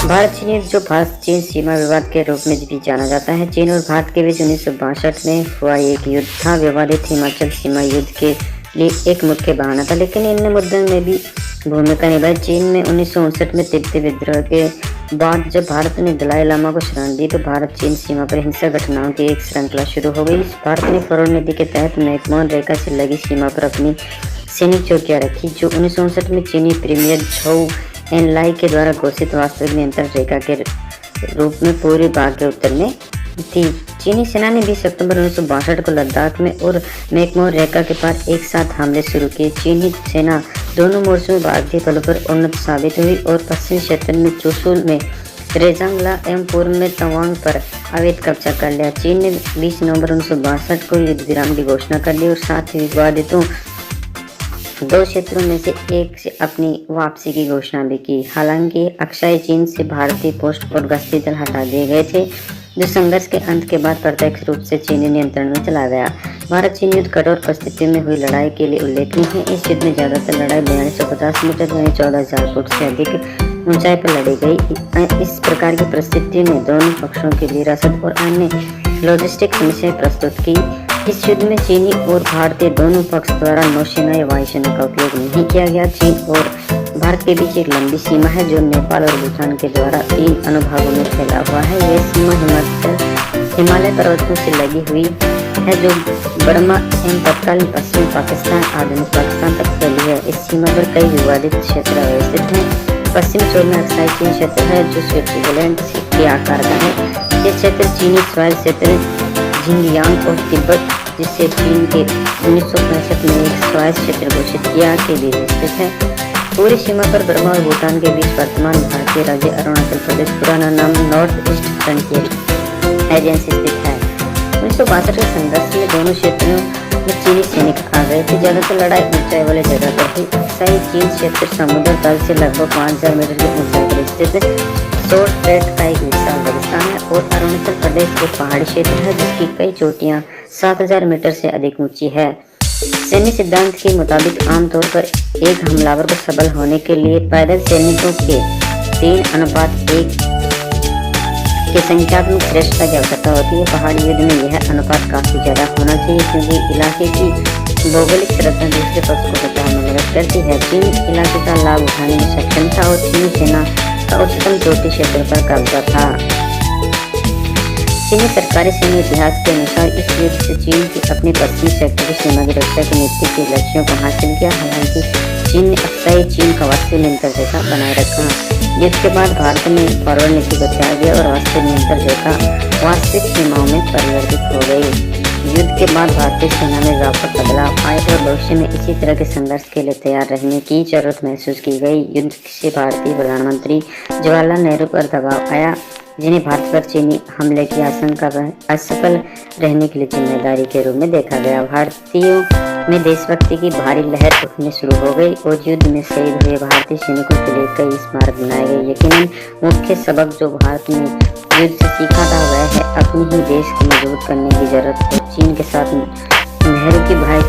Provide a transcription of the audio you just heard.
भारत चीन युद्ध, जो भारत चीन सीमा विवाद के रूप में भी जाना जाता है, चीन और भारत के बीच 1962 में हुआ एक युद्ध था। विवादित हिमाचल सीमा युद्ध के लिए एक मुख्य बहाना था, लेकिन इन मुद्दों में भी भूमिका निभाई। चीन में 1959 में तिब्बती विद्रोह के बाद जब भारत ने दलाई लामा को शरण दी, तो भारत चीन सीमा पर हिंसक घटनाओं की एक श्रृंखला शुरू हो गई। भारत ने फरोड नदी के तहत मैकमोहन रेखा से लगी सीमा पर अपनी सैनिक चौकियां रखी, जो 1959 में चीनी प्रीमियर झोउ एनलाई के द्वारा घोषित वास्तविक नियंत्रण रेखा के रूप में पूर्वी भाग के उत्तर में थी। चीनी सेना ने 20 अक्टूबर 1962 को लद्दाख में और मैकमोहन रेखा के पार एक साथ हमले शुरू किए। चीनी सेना दोनों मोर्चों में भारतीय बलों पर उन्नत साबित हुई और पश्चिमी क्षेत्र में चुशुल में रेजांगला एवं पूर्व में तवांग पर अवैध कब्जा कर लिया। चीन ने 20 नवंबर 1962 को युद्ध विराम की घोषणा कर दी और साथ ही विवादितों दो क्षेत्रों में से एक से अपनी वापसी की घोषणा भी की। हालांकि अक्साई चीन से भारतीय पोस्ट और गश्ती दल हटा दिए गए थे, जो संघर्ष के अंत के बाद प्रत्यक्ष रूप से चीनी नियंत्रण में चला गया। भारत चीन युद्ध कठोर परिस्थितियों में हुई लड़ाई के लिए उल्लेखनीय है। इस युद्ध में ज्यादातर लड़ाई 4250 मीटर यानी 14,000 फुट से अधिक ऊंचाई पर लड़ी गई। इस प्रकार की परिस्थितियों ने दोनों पक्षों के लिए रसद और अन्य लॉजिस्टिक समस्याएं प्रस्तुत की। इस युद्ध में चीनी और भारतीय दोनों पक्ष द्वारा नौसेना या वायुसेना का उपयोग नहीं किया गया। चीन और भारत के बीच एक लंबी सीमा है, जो नेपाल और भूटान के द्वारा 3 अनुभागों में फैला हुआ है। यह सीमा हिमालय पर्वतों से लगी हुई है, जो बर्मा एवं तत्कालीन पश्चिमी पाकिस्तान, आधुनिक पाकिस्तान तक फैली है। इस सीमा पर कई विवादित क्षेत्र अवस्थित हैं। पश्चिमी छोर में अक्साई चीन क्षेत्र है, जो स्विट्जरलैंड के आकार का है। यह क्षेत्र चीनी स्वायत्त क्षेत्र जिंगजियांग और तिब्बत, जिसे चीन के 1965 में एक स्वायत्त क्षेत्र घोषित किया, के बीच स्थित है। पूरी सीमा पर बर्मा और भूटान के बीच वर्तमान भारतीय राज्य अरुणाचल प्रदेश, पुराना नाम नॉर्थ ईस्ट फ्रंटियर एजेंसी, स्थित है। 1962 के संघर्ष में दोनों क्षेत्रों में चीनी सैनिक आ गए थे। ज्यादातर लड़ाई ऊंचाई वाली जगह पर थी। अक्साई चीन क्षेत्र समुद्र तल से लगभग 5000 मीटर की ऊंचाई पर स्थित शॉर्ट ट्रैक का एक विशाल रेगिस्तान है और अरुणाचल प्रदेश एक पहाड़ी क्षेत्र है, जिसकी कई चोटियां 7000 मीटर से अधिक ऊंची है। सैन्य सिद्धांत के मुताबिक आमतौर पर एक हमलावर को सबल होने के लिए पैदल सैनिकों के 3:1 की संख्यात्मक श्रेष्ठता की आवश्यकता होती है। पहाड़ी युद्ध में यह अनुपात काफी ज्यादा होना चाहिए, क्योंकि इलाके की भौगोलिक संरचना दूसरे पक्ष को बचाव में मदद करती है। चीन इलाके का लाभ उठाने में सक्षम था और चीनी सेना का उच्चतम चोटी क्षेत्र पर कब्जा था। चीनी सरकारी सैन्य इतिहास के अनुसार इस युद्ध से चीन की अपनी पश्चिमी क्षेत्र की सीमा की रक्षा के नीति के लक्ष्यों को हासिल किया। हालांकि चीन ने अक्साई चीन का वास्तविक नियंत्रण रेखा बनाए रखा। युद्ध के बाद भारत ने फॉरवर्ड नीति को त्याग दिया और वास्तविक नियंत्रण रेखा वास्तविक सीमाओं में परिवर्तित हो गई। युद्ध के बाद भारतीय सेना में व्यापक बदलाव आए और भविष्य में इसी तरह के संघर्ष के लिए तैयार रहने की जरूरत महसूस की गई। युद्ध से भारतीय प्रधानमंत्री जवाहरलाल नेहरू पर दबाव आया, जिन्हें भारत पर चीनी हमले की आशंका असफल रहने के लिए जिम्मेदारी के रूप में देखा गया। भारतीयों में देशभक्ति की भारी लहर उठनी शुरू हो गई और युद्ध में शहीद हुए भारतीय सैनिकों के लिए कई स्मारक बनाए गए। यकीनन मुख्य सबक जो भारत ने युद्ध से सीखा था, वह है अपनी ही देश को मजबूत करने की जरूरत और चीन के साथ नेहरू की भाईचारा